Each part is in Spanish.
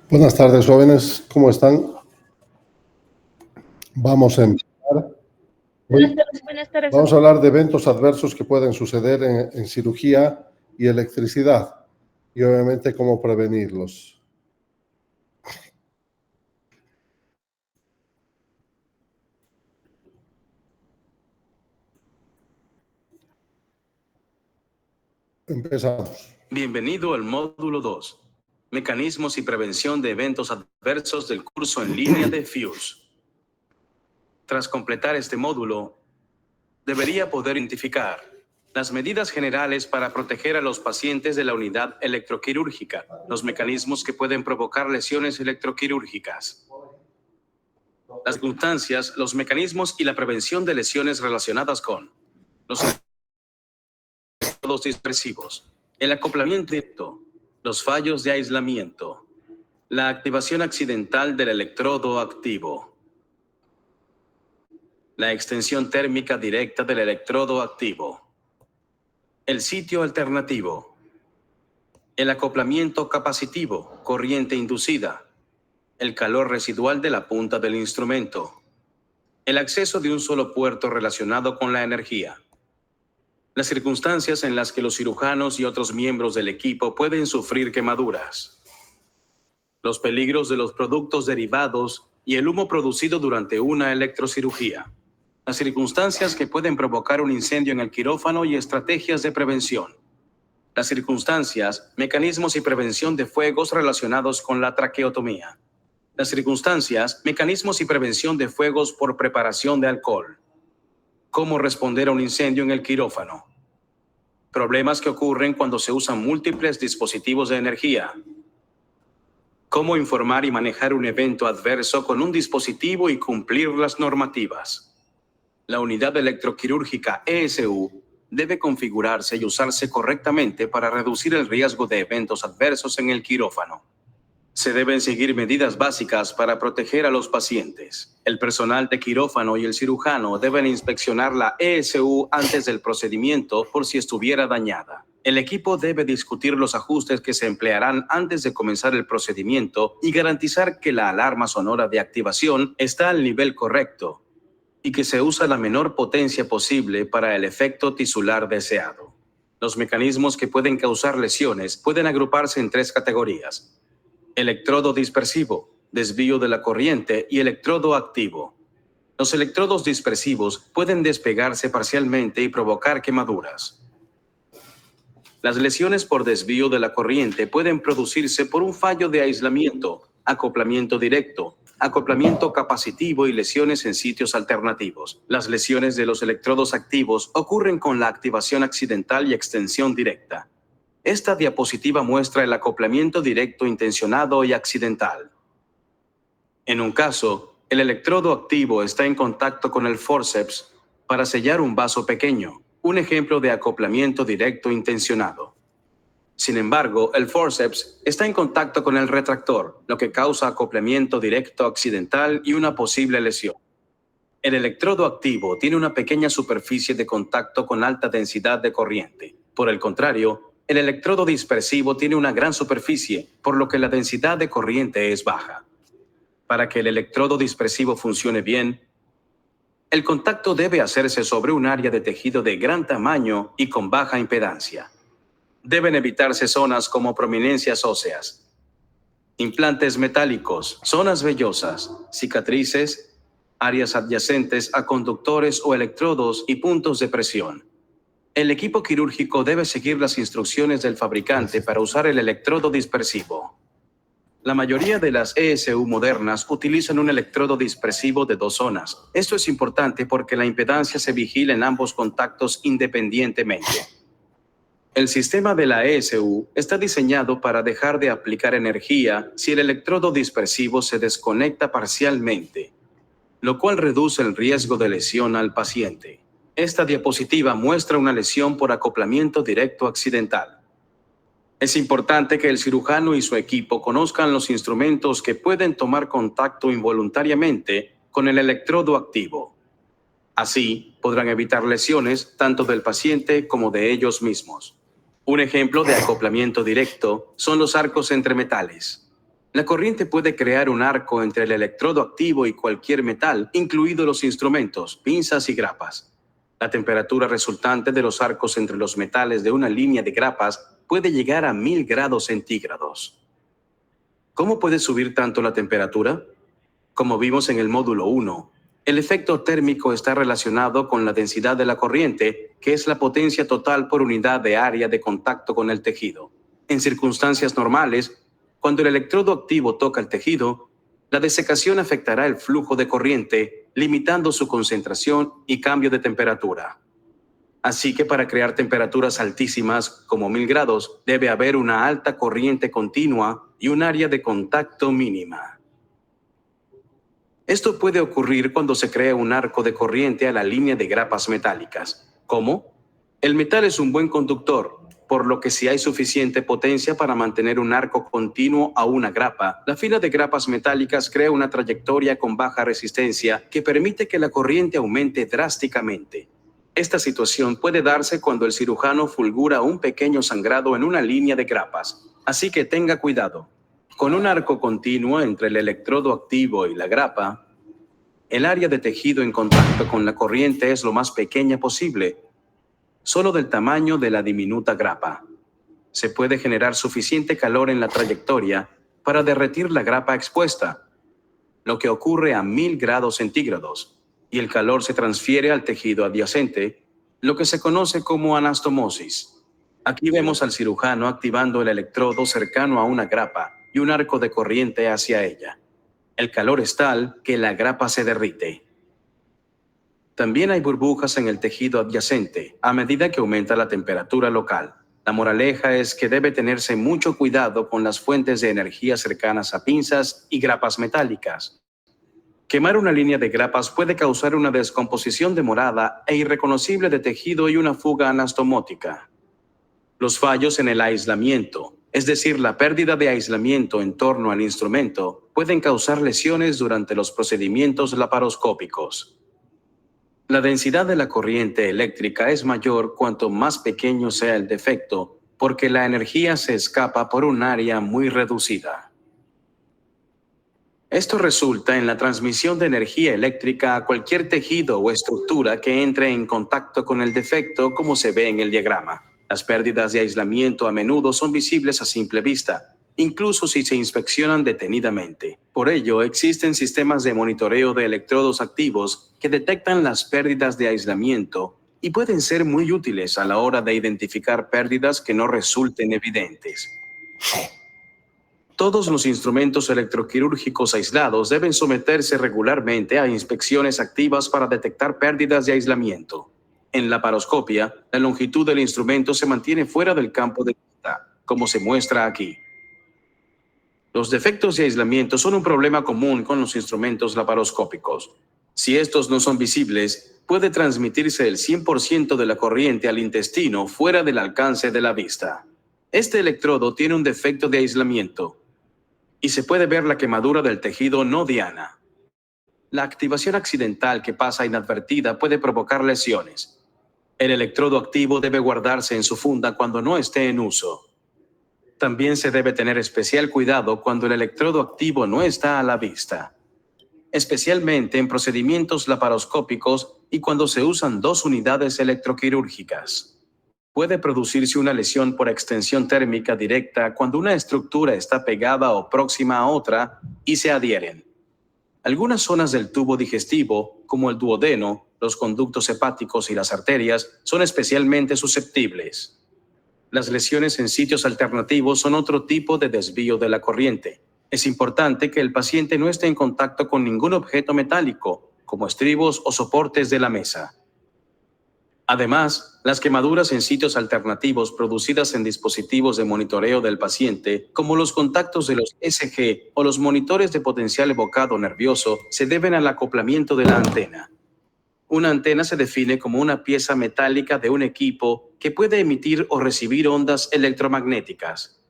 Buenas tardes, jóvenes. ¿Cómo están? Vamos a empezar. Buenas tardes. Vamos a hablar de eventos adversos que pueden suceder en cirugía y electricidad y obviamente cómo prevenirlos. Empezamos. Bienvenido al módulo 2. Mecanismos y prevención de eventos adversos del curso en línea de FUSE. Tras completar este módulo, debería poder identificar las medidas generales para proteger a los pacientes de la unidad electroquirúrgica, los mecanismos que pueden provocar lesiones electroquirúrgicas, las circunstancias, los mecanismos y la prevención de lesiones relacionadas con los métodos dispersivos, el acoplamiento directo, los fallos de aislamiento, la activación accidental del electrodo activo, la extensión térmica directa del electrodo activo, el sitio alternativo, el acoplamiento capacitivo, corriente inducida, el calor residual de la punta del instrumento, el acceso de un solo puerto relacionado con la energía, las circunstancias en las que los cirujanos y otros miembros del equipo pueden sufrir quemaduras, los peligros de los productos derivados y el humo producido durante una electrocirugía, las circunstancias que pueden provocar un incendio en el quirófano y estrategias de prevención, las circunstancias, mecanismos y prevención de fuegos relacionados con la traqueotomía, las circunstancias, mecanismos y prevención de fuegos por preparación de alcohol, cómo responder a un incendio en el quirófano, problemas que ocurren cuando se usan múltiples dispositivos de energía, cómo informar y manejar un evento adverso con un dispositivo y cumplir las normativas. La unidad electroquirúrgica ESU debe configurarse y usarse correctamente para reducir el riesgo de eventos adversos en el quirófano. Se deben seguir medidas básicas para proteger a los pacientes. El personal de quirófano y el cirujano deben inspeccionar la ESU antes del procedimiento por si estuviera dañada. El equipo debe discutir los ajustes que se emplearán antes de comenzar el procedimiento y garantizar que la alarma sonora de activación está al nivel correcto y que se usa la menor potencia posible para el efecto tisular deseado. Los mecanismos que pueden causar lesiones pueden agruparse en 3 categorías: electrodo dispersivo, desvío de la corriente y electrodo activo. Los electrodos dispersivos pueden despegarse parcialmente y provocar quemaduras. Las lesiones por desvío de la corriente pueden producirse por un fallo de aislamiento, acoplamiento directo, acoplamiento capacitivo y lesiones en sitios alternativos. Las lesiones de los electrodos activos ocurren con la activación accidental y extensión directa. Esta diapositiva muestra el acoplamiento directo intencionado y accidental. En un caso, el electrodo activo está en contacto con el forceps para sellar un vaso pequeño, un ejemplo de acoplamiento directo intencionado. Sin embargo, el forceps está en contacto con el retractor, lo que causa acoplamiento directo accidental y una posible lesión. El electrodo activo tiene una pequeña superficie de contacto con alta densidad de corriente. Por el contrario, el electrodo dispersivo tiene una gran superficie, por lo que la densidad de corriente es baja. Para que el electrodo dispersivo funcione bien, el contacto debe hacerse sobre un área de tejido de gran tamaño y con baja impedancia. Deben evitarse zonas como prominencias óseas, implantes metálicos, zonas vellosas, cicatrices, áreas adyacentes a conductores o electrodos y puntos de presión. El equipo quirúrgico debe seguir las instrucciones del fabricante para usar el electrodo dispersivo. La mayoría de las ESU modernas utilizan un electrodo dispersivo de 2 zonas. Esto es importante porque la impedancia se vigila en ambos contactos independientemente. El sistema de la ESU está diseñado para dejar de aplicar energía si el electrodo dispersivo se desconecta parcialmente, lo cual reduce el riesgo de lesión al paciente. Esta diapositiva muestra una lesión por acoplamiento directo accidental. Es importante que el cirujano y su equipo conozcan los instrumentos que pueden tomar contacto involuntariamente con el electrodo activo. Así, podrán evitar lesiones tanto del paciente como de ellos mismos. Un ejemplo de acoplamiento directo son los arcos entre metales. La corriente puede crear un arco entre el electrodo activo y cualquier metal, incluidos los instrumentos, pinzas y grapas. La temperatura resultante de los arcos entre los metales de una línea de grapas puede llegar a 1000 grados centígrados. ¿Cómo puede subir tanto la temperatura? Como vimos en el módulo 1, el efecto térmico está relacionado con la densidad de la corriente, que es la potencia total por unidad de área de contacto con el tejido. En circunstancias normales, cuando el electrodo activo toca el tejido, la desecación afectará el flujo de corriente, limitando su concentración y cambio de temperatura. Así que para crear temperaturas altísimas, como 1000 grados, debe haber una alta corriente continua y un área de contacto mínima. Esto puede ocurrir cuando se crea un arco de corriente a la línea de grapas metálicas. ¿Cómo? El metal es un buen conductor, por lo que si hay suficiente potencia para mantener un arco continuo a una grapa, la fila de grapas metálicas crea una trayectoria con baja resistencia que permite que la corriente aumente drásticamente. Esta situación puede darse cuando el cirujano fulgura un pequeño sangrado en una línea de grapas, así que tenga cuidado. Con un arco continuo entre el electrodo activo y la grapa, el área de tejido en contacto con la corriente es lo más pequeña posible, solo del tamaño de la diminuta grapa. Se puede generar suficiente calor en la trayectoria para derretir la grapa expuesta, lo que ocurre a 1000 grados centígrados, y el calor se transfiere al tejido adyacente, lo que se conoce como anastomosis. Aquí vemos al cirujano activando el electrodo cercano a una grapa y un arco de corriente hacia ella. El calor es tal que la grapa se derrite. También hay burbujas en el tejido adyacente a medida que aumenta la temperatura local. La moraleja es que debe tenerse mucho cuidado con las fuentes de energía cercanas a pinzas y grapas metálicas. Quemar una línea de grapas puede causar una descomposición demorada e irreconocible de tejido y una fuga anastomótica. Los fallos en el aislamiento, es decir, la pérdida de aislamiento en torno al instrumento, pueden causar lesiones durante los procedimientos laparoscópicos. La densidad de la corriente eléctrica es mayor cuanto más pequeño sea el defecto, porque la energía se escapa por un área muy reducida. Esto resulta en la transmisión de energía eléctrica a cualquier tejido o estructura que entre en contacto con el defecto, como se ve en el diagrama. Las pérdidas de aislamiento a menudo son visibles a simple vista, incluso si se inspeccionan detenidamente. Por ello, existen sistemas de monitoreo de electrodos activos que detectan las pérdidas de aislamiento y pueden ser muy útiles a la hora de identificar pérdidas que no resulten evidentes. Todos los instrumentos electroquirúrgicos aislados deben someterse regularmente a inspecciones activas para detectar pérdidas de aislamiento. En laparoscopia, la longitud del instrumento se mantiene fuera del campo de vista, como se muestra aquí. Los defectos de aislamiento son un problema común con los instrumentos laparoscópicos. Si estos no son visibles, puede transmitirse el 100% de la corriente al intestino fuera del alcance de la vista. Este electrodo tiene un defecto de aislamiento y se puede ver la quemadura del tejido no diana. La activación accidental que pasa inadvertida puede provocar lesiones. El electrodo activo debe guardarse en su funda cuando no esté en uso. También se debe tener especial cuidado cuando el electrodo activo no está a la vista, especialmente en procedimientos laparoscópicos y cuando se usan dos unidades electroquirúrgicas. Puede producirse una lesión por extensión térmica directa cuando una estructura está pegada o próxima a otra y se adhieren. Algunas zonas del tubo digestivo, como el duodeno, los conductos hepáticos y las arterias, son especialmente susceptibles. Las lesiones en sitios alternativos son otro tipo de desvío de la corriente. Es importante que el paciente no esté en contacto con ningún objeto metálico, como estribos o soportes de la mesa. Además, las quemaduras en sitios alternativos producidas en dispositivos de monitoreo del paciente, como los contactos de los ECG o los monitores de potencial evocado nervioso, se deben al acoplamiento de la antena. Una antena se define como una pieza metálica de un equipo que puede emitir o recibir ondas electromagnéticas.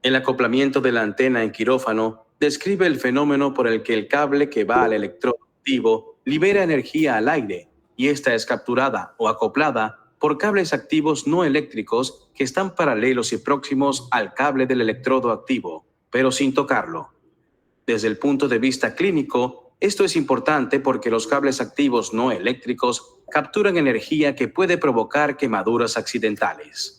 El acoplamiento de la antena en quirófano describe el fenómeno por el que el cable que va al electrodo activo libera energía al aire, y esta es capturada o acoplada por cables activos no eléctricos que están paralelos y próximos al cable del electrodo activo, pero sin tocarlo. Desde el punto de vista clínico, esto es importante porque los cables activos no eléctricos capturan energía que puede provocar quemaduras accidentales.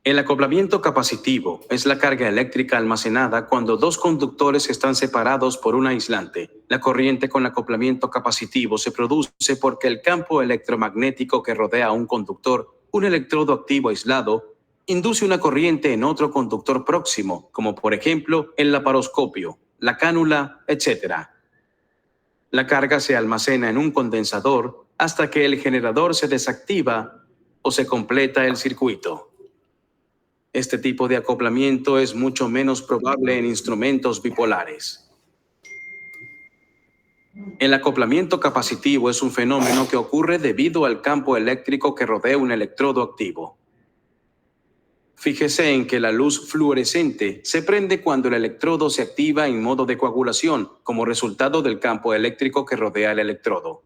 El acoplamiento capacitivo es la carga eléctrica almacenada cuando dos conductores están separados por un aislante. La corriente con acoplamiento capacitivo se produce porque el campo electromagnético que rodea a un conductor, un electrodo activo aislado, induce una corriente en otro conductor próximo, como por ejemplo el laparoscopio, la cánula, etc. La carga se almacena en un condensador hasta que el generador se desactiva o se completa el circuito. Este tipo de acoplamiento es mucho menos probable en instrumentos bipolares. El acoplamiento capacitivo es un fenómeno que ocurre debido al campo eléctrico que rodea un electrodo activo. Fíjese en que la luz fluorescente se prende cuando el electrodo se activa en modo de coagulación como resultado del campo eléctrico que rodea el electrodo.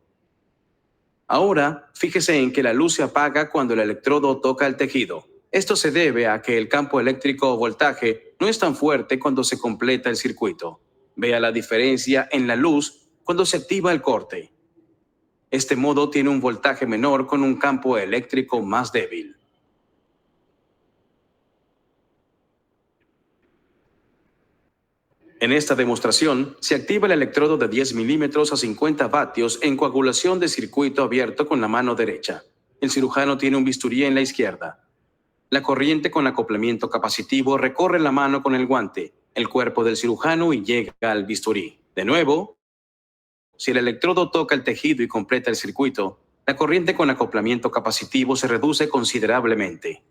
Ahora, fíjese en que la luz se apaga cuando el electrodo toca el tejido. Esto se debe a que el campo eléctrico o voltaje no es tan fuerte cuando se completa el circuito. Vea la diferencia en la luz cuando se activa el corte. Este modo tiene un voltaje menor con un campo eléctrico más débil. En esta demostración, se activa el electrodo de 10 milímetros a 50 vatios en coagulación de circuito abierto con la mano derecha. El cirujano tiene un bisturí en la izquierda. La corriente con acoplamiento capacitivo recorre la mano con el guante, el cuerpo del cirujano y llega al bisturí. De nuevo, si el electrodo toca el tejido y completa el circuito, la corriente con acoplamiento capacitivo se reduce considerablemente.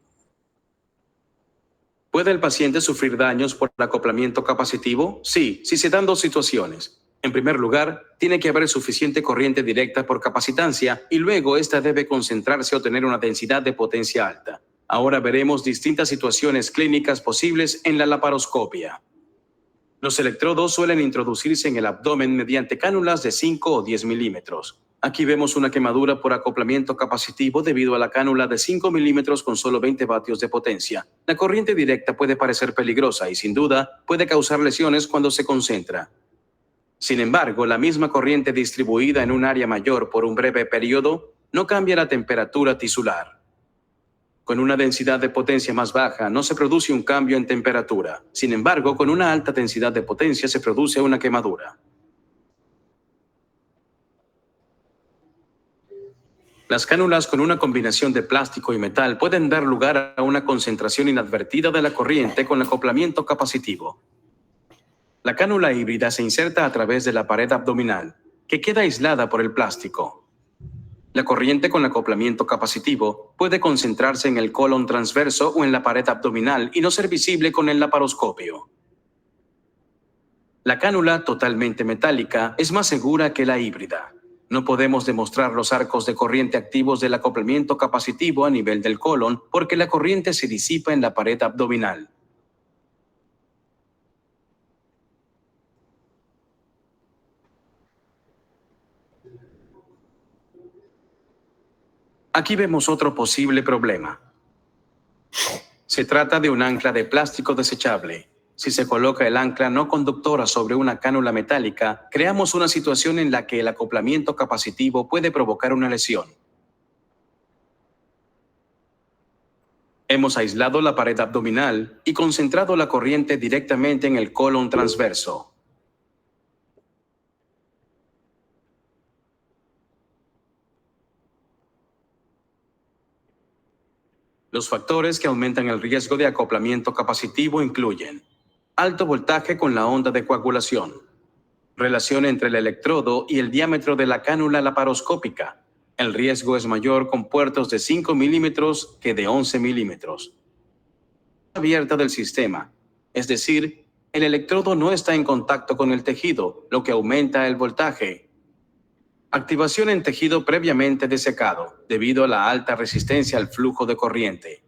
¿Puede el paciente sufrir daños por acoplamiento capacitivo? Sí, si se dan dos situaciones. En primer lugar, tiene que haber suficiente corriente directa por capacitancia y luego esta debe concentrarse o tener una densidad de potencia alta. Ahora veremos distintas situaciones clínicas posibles en la laparoscopia. Los electrodos suelen introducirse en el abdomen mediante cánulas de 5 o 10 milímetros. Aquí vemos una quemadura por acoplamiento capacitivo debido a la cánula de 5 milímetros con solo 20 vatios de potencia. La corriente directa puede parecer peligrosa y sin duda puede causar lesiones cuando se concentra. Sin embargo, la misma corriente distribuida en un área mayor por un breve periodo no cambia la temperatura tisular. Con una densidad de potencia más baja no se produce un cambio en temperatura. Sin embargo, con una alta densidad de potencia se produce una quemadura. Las cánulas con una combinación de plástico y metal pueden dar lugar a una concentración inadvertida de la corriente con acoplamiento capacitivo. La cánula híbrida se inserta a través de la pared abdominal, que queda aislada por el plástico. La corriente con acoplamiento capacitivo puede concentrarse en el colon transverso o en la pared abdominal y no ser visible con el laparoscopio. La cánula totalmente metálica es más segura que la híbrida. No podemos demostrar los arcos de corriente activos del acoplamiento capacitivo a nivel del colon porque la corriente se disipa en la pared abdominal. Aquí vemos otro posible problema. Se trata de un ancla de plástico desechable. Si se coloca el ancla no conductora sobre una cánula metálica, creamos una situación en la que el acoplamiento capacitivo puede provocar una lesión. Hemos aislado la pared abdominal y concentrado la corriente directamente en el colon transverso. Los factores que aumentan el riesgo de acoplamiento capacitivo incluyen alto voltaje con la onda de coagulación, relación entre el electrodo y el diámetro de la cánula laparoscópica. El riesgo es mayor con puertos de 5 milímetros que de 11 milímetros. Abierta del sistema, es decir, el electrodo no está en contacto con el tejido, lo que aumenta el voltaje. Activación en tejido previamente desecado, debido a la alta resistencia al flujo de corriente.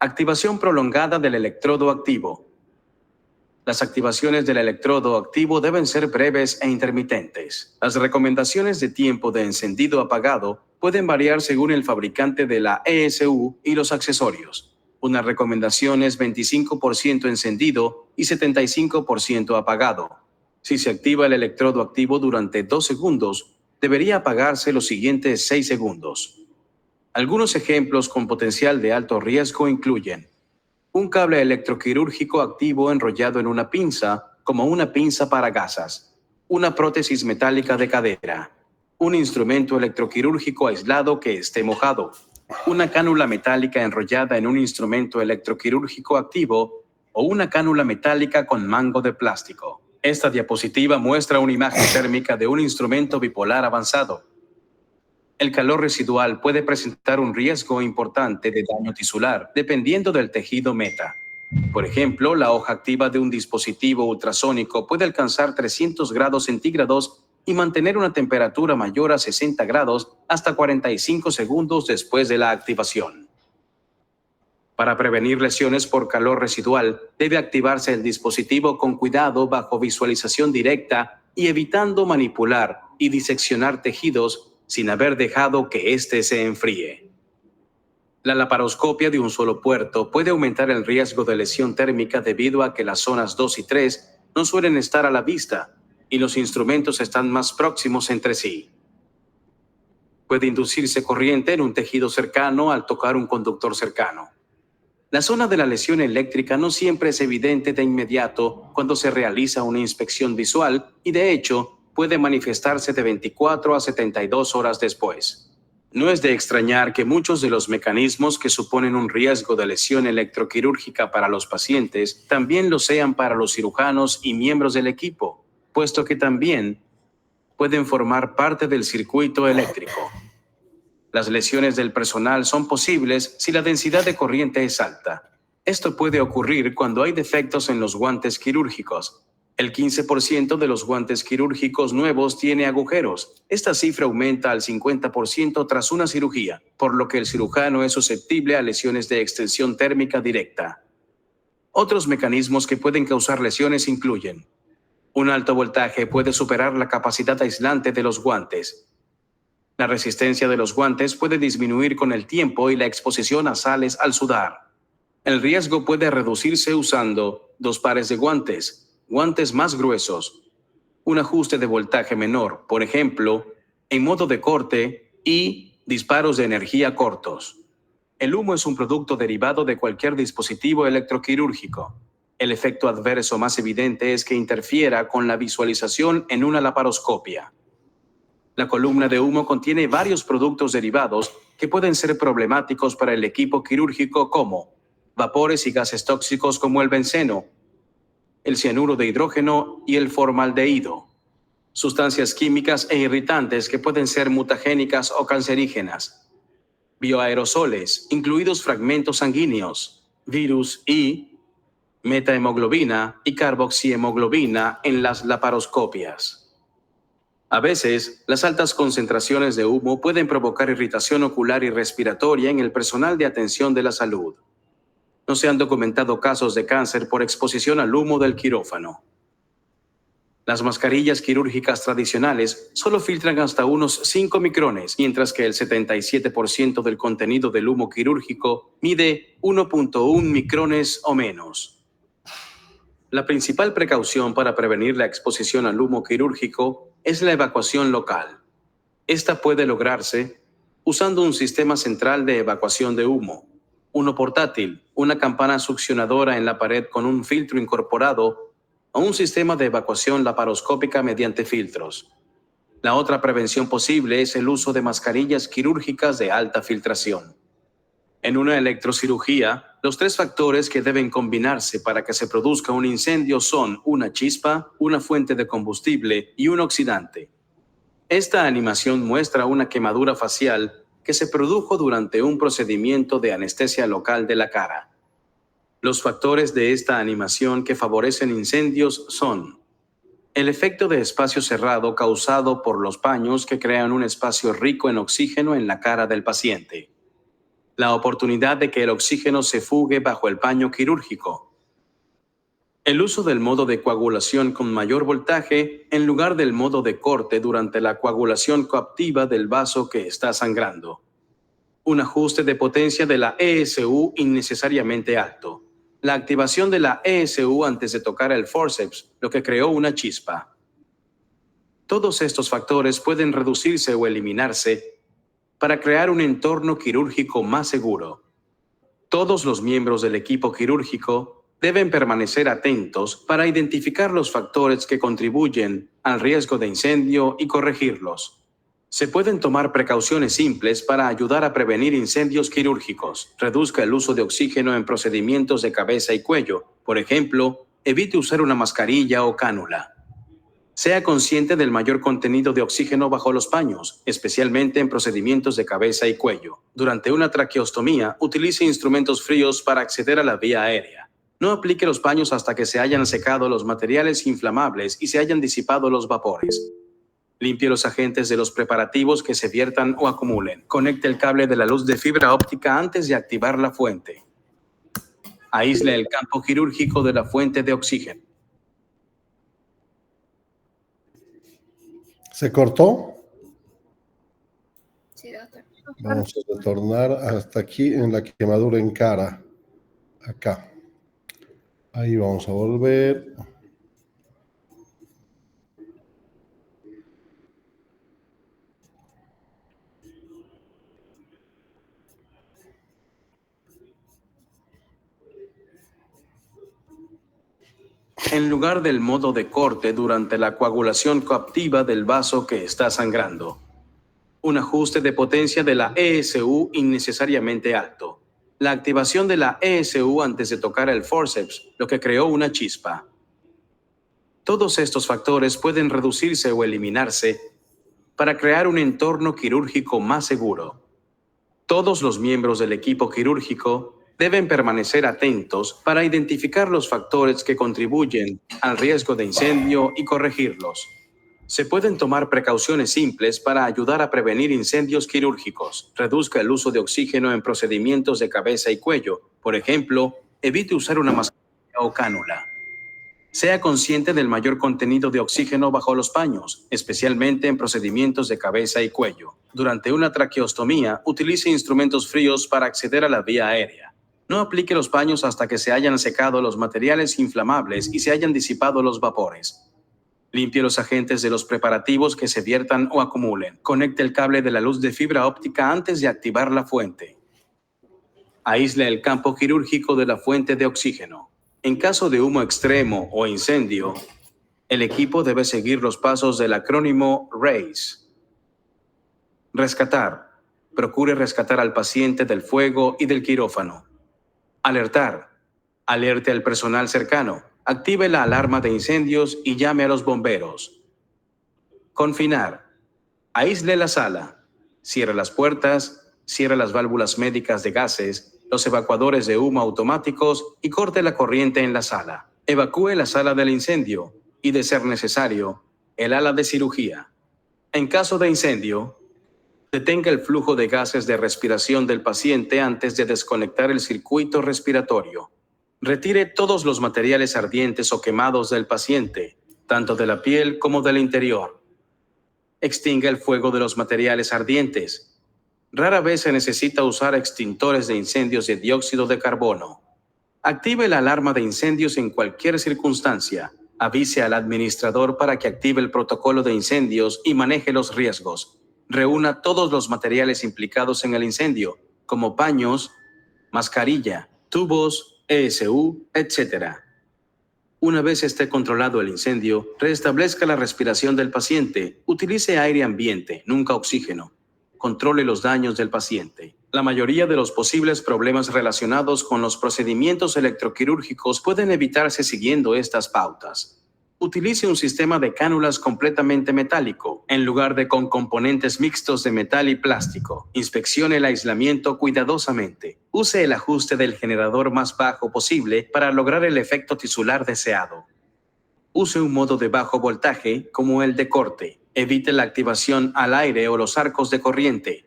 Activación prolongada del electrodo activo. Las activaciones del electrodo activo deben ser breves e intermitentes. Las recomendaciones de tiempo de encendido apagado pueden variar según el fabricante de la ESU y los accesorios. Una recomendación es 25% encendido y 75% apagado. Si se activa el electrodo activo durante 2 segundos, debería apagarse los siguientes 6 segundos. Algunos ejemplos con potencial de alto riesgo incluyen un cable electroquirúrgico activo enrollado en una pinza, como una pinza para gasas, una prótesis metálica de cadera, un instrumento electroquirúrgico aislado que esté mojado, una cánula metálica enrollada en un instrumento electroquirúrgico activo o una cánula metálica con mango de plástico. Esta diapositiva muestra una imagen térmica de un instrumento bipolar avanzado. El calor residual puede presentar un riesgo importante de daño tisular, dependiendo del tejido meta. Por ejemplo, la hoja activa de un dispositivo ultrasónico puede alcanzar 300 grados centígrados y mantener una temperatura mayor a 60 grados hasta 45 segundos después de la activación. Para prevenir lesiones por calor residual, debe activarse el dispositivo con cuidado bajo visualización directa y evitando manipular y diseccionar tejidos sin haber dejado que éste se enfríe. La laparoscopia de un solo puerto puede aumentar el riesgo de lesión térmica debido a que las zonas 2 y 3 no suelen estar a la vista y los instrumentos están más próximos entre sí. Puede inducirse corriente en un tejido cercano al tocar un conductor cercano. La zona de la lesión eléctrica no siempre es evidente de inmediato cuando se realiza una inspección visual y, de hecho, puede manifestarse de 24 a 72 horas después. No es de extrañar que muchos de los mecanismos que suponen un riesgo de lesión electroquirúrgica para los pacientes también lo sean para los cirujanos y miembros del equipo, puesto que también pueden formar parte del circuito eléctrico. Las lesiones del personal son posibles si la densidad de corriente es alta. Esto puede ocurrir cuando hay defectos en los guantes quirúrgicos, El 15% de los guantes quirúrgicos nuevos tiene agujeros. Esta cifra aumenta al 50% tras una cirugía, por lo que el cirujano es susceptible a lesiones de extensión térmica directa. Otros mecanismos que pueden causar lesiones incluyen: un alto voltaje puede superar la capacidad aislante de los guantes. La resistencia de los guantes puede disminuir con el tiempo y la exposición a sales al sudar. El riesgo puede reducirse usando 2 pares de guantes más gruesos, un ajuste de voltaje menor, por ejemplo, en modo de corte, y disparos de energía cortos. El humo es un producto derivado de cualquier dispositivo electroquirúrgico. El efecto adverso más evidente es que interfiera con la visualización en una laparoscopia. La columna de humo contiene varios productos derivados que pueden ser problemáticos para el equipo quirúrgico, como vapores y gases tóxicos como el benceno, el cianuro de hidrógeno y el formaldehído, sustancias químicas e irritantes que pueden ser mutagénicas o cancerígenas, bioaerosoles, incluidos fragmentos sanguíneos, virus y metahemoglobina y carboxihemoglobina en las laparoscopias. A veces, las altas concentraciones de humo pueden provocar irritación ocular y respiratoria en el personal de atención de la salud. No se han documentado casos de cáncer por exposición al humo del quirófano. Las mascarillas quirúrgicas tradicionales solo filtran hasta unos 5 micrones, mientras que el 77% del contenido del humo quirúrgico mide 1.1 micrones o menos. La principal precaución para prevenir la exposición al humo quirúrgico es la evacuación local. Esta puede lograrse usando un sistema central de evacuación de humo, uno portátil, una campana succionadora en la pared con un filtro incorporado o un sistema de evacuación laparoscópica mediante filtros. La otra prevención posible es el uso de mascarillas quirúrgicas de alta filtración. En una electrocirugía, los 3 factores que deben combinarse para que se produzca un incendio son una chispa, una fuente de combustible y un oxidante. Esta animación muestra una quemadura facial que se produjo durante un procedimiento de anestesia local de la cara. Los factores de esta animación que favorecen incendios son: el efecto de espacio cerrado causado por los paños que crean un espacio rico en oxígeno en la cara del paciente, la oportunidad de que el oxígeno se fugue bajo el paño quirúrgico, el uso del modo de coagulación con mayor voltaje en lugar del modo de corte durante la coagulación coactiva del vaso que está sangrando, un ajuste de potencia de la ESU innecesariamente alto, la activación de la ESU antes de tocar el forceps, lo que creó una chispa. Todos estos factores pueden reducirse o eliminarse para crear un entorno quirúrgico más seguro. Todos los miembros del equipo quirúrgico deben permanecer atentos para identificar los factores que contribuyen al riesgo de incendio y corregirlos. Se pueden tomar precauciones simples para ayudar a prevenir incendios quirúrgicos. Reduzca el uso de oxígeno en procedimientos de cabeza y cuello. Por ejemplo, evite usar una mascarilla o cánula. Sea consciente del mayor contenido de oxígeno bajo los paños, especialmente en procedimientos de cabeza y cuello. Durante una traqueostomía, utilice instrumentos fríos para acceder a la vía aérea. No aplique los paños hasta que se hayan secado los materiales inflamables y se hayan disipado los vapores. Limpie los agentes de los preparativos que se viertan o acumulen. Conecte el cable de la luz de fibra óptica antes de activar la fuente. Aísle el campo quirúrgico de la fuente de oxígeno. ¿Se cortó? Sí, doctor. Vamos a retornar hasta aquí en la quemadura en cara. Acá. Ahí vamos a volver. En lugar del modo de corte durante la coagulación coactiva del vaso que está sangrando. Un ajuste de potencia de la ESU innecesariamente alto. La activación de la ESU antes de tocar el forceps, lo que creó una chispa. Todos estos factores pueden reducirse o eliminarse para crear un entorno quirúrgico más seguro. Todos los miembros del equipo quirúrgico Deben permanecer atentos para identificar los factores que contribuyen al riesgo de incendio y corregirlos. Se pueden tomar precauciones simples para ayudar a prevenir incendios quirúrgicos. Reduzca el uso de oxígeno en procedimientos de cabeza y cuello. Por ejemplo, evite usar una mascarilla o cánula. Sea consciente del mayor contenido de oxígeno bajo los paños, especialmente en procedimientos de cabeza y cuello. Durante una traqueostomía, utilice instrumentos fríos para acceder a la vía aérea. No aplique los paños hasta que se hayan secado los materiales inflamables y se hayan disipado los vapores. Limpie los agentes de los preparativos que se viertan o acumulen. Conecte el cable de la luz de fibra óptica antes de activar la fuente. Aísle el campo quirúrgico de la fuente de oxígeno. En caso de humo extremo o incendio, el equipo debe seguir los pasos del acrónimo RACE. Rescatar. Procure rescatar al paciente del fuego y del quirófano. Alertar. Alerte al personal cercano. Active la alarma de incendios y llame a los bomberos. Confinar. Aísle la sala. Cierre las puertas, cierre las válvulas médicas de gases, los evacuadores de humo automáticos y corte la corriente en la sala. Evacúe la sala del incendio y, de ser necesario, el ala de cirugía. En caso de incendio, detenga el flujo de gases de respiración del paciente antes de desconectar el circuito respiratorio. Retire todos los materiales ardientes o quemados del paciente, tanto de la piel como del interior. Extinga el fuego de los materiales ardientes. Rara vez se necesita usar extintores de incendios de dióxido de carbono. Active la alarma de incendios en cualquier circunstancia. Avise al administrador para que active el protocolo de incendios y maneje los riesgos. Reúna todos los materiales implicados en el incendio, como paños, mascarilla, tubos, ESU, etc. Una vez esté controlado el incendio, restablezca la respiración del paciente. Utilice aire ambiente, nunca oxígeno. Controle los daños del paciente. La mayoría de los posibles problemas relacionados con los procedimientos electroquirúrgicos pueden evitarse siguiendo estas pautas. Utilice un sistema de cánulas completamente metálico, en lugar de con componentes mixtos de metal y plástico. Inspeccione el aislamiento cuidadosamente. Use el ajuste del generador más bajo posible para lograr el efecto tisular deseado. Use un modo de bajo voltaje como el de corte. Evite la activación al aire o los arcos de corriente.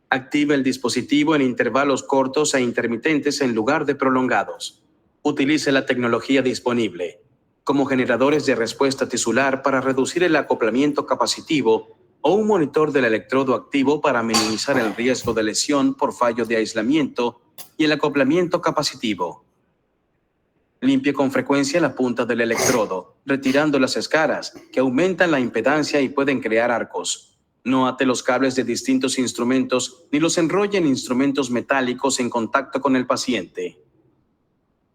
Active el dispositivo en intervalos cortos e intermitentes en lugar de prolongados. Utilice la tecnología disponible, como generadores de respuesta tisular para reducir el acoplamiento capacitivo o un monitor del electrodo activo para minimizar el riesgo de lesión por fallo de aislamiento y el acoplamiento capacitivo. Limpie con frecuencia la punta del electrodo, retirando las escaras, que aumentan la impedancia y pueden crear arcos. No ate los cables de distintos instrumentos ni los enrolle en instrumentos metálicos en contacto con el paciente.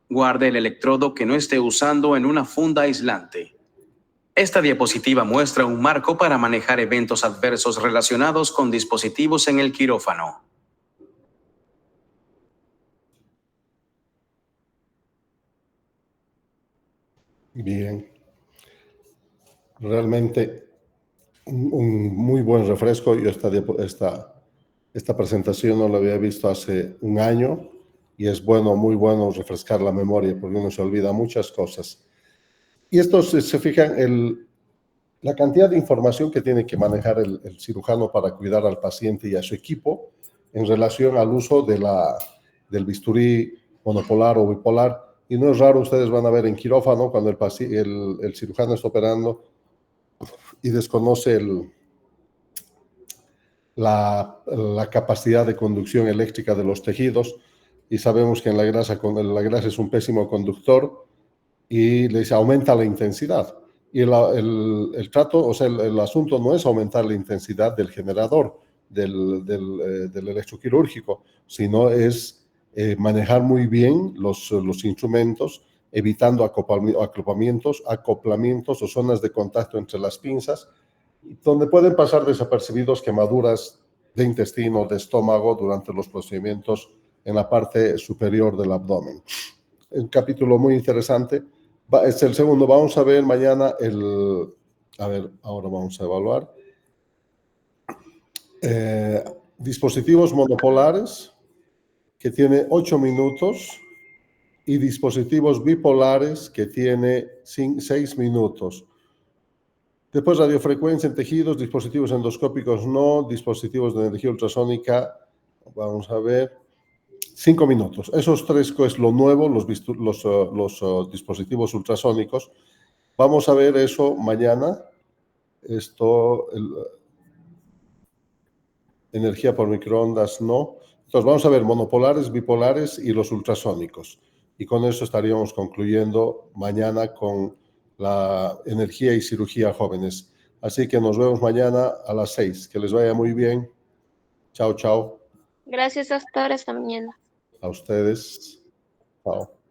Guarde el electrodo que no esté usando en una funda aislante. Esta diapositiva muestra un marco para manejar eventos adversos relacionados con dispositivos en el quirófano. Bien. Realmente un muy buen refresco. Yo esta presentación no la había visto hace un año y es bueno, muy bueno refrescar la memoria porque uno se olvida muchas cosas. Y esto se fijan la cantidad de información que tiene que manejar el cirujano para cuidar al paciente y a su equipo en relación al uso del bisturí monopolar o bipolar. Y no es raro, ustedes van a ver en quirófano cuando el cirujano está operando y desconoce la capacidad de conducción eléctrica de los tejidos, y sabemos que la grasa es un pésimo conductor, y les aumenta la intensidad. Y el trato, o sea, el asunto no es aumentar la intensidad del generador del electroquirúrgico, sino es manejar muy bien los instrumentos, evitando acoplamientos o zonas de contacto entre las pinzas, donde pueden pasar desapercibidos quemaduras de intestino, de estómago, durante los procedimientos en la parte superior del abdomen. Un capítulo muy interesante. Es el segundo. Vamos a ver mañana ahora vamos a evaluar. Dispositivos monopolares, que tiene 8 minutos, y dispositivos bipolares, que tiene 6 minutos. Después radiofrecuencia en tejidos, dispositivos endoscópicos no, dispositivos de energía ultrasónica, vamos a ver, 5 minutos. Esos tres es lo nuevo, los dispositivos ultrasónicos. Vamos a ver eso mañana. Esto, energía por microondas no. Entonces vamos a ver monopolares, bipolares y los ultrasónicos. Y con eso estaríamos concluyendo mañana con la energía y cirugía jóvenes. Así que nos vemos mañana a las 6. Que les vaya muy bien. Chao, chao. Gracias, doctor. Hasta mañana. A ustedes. Chao.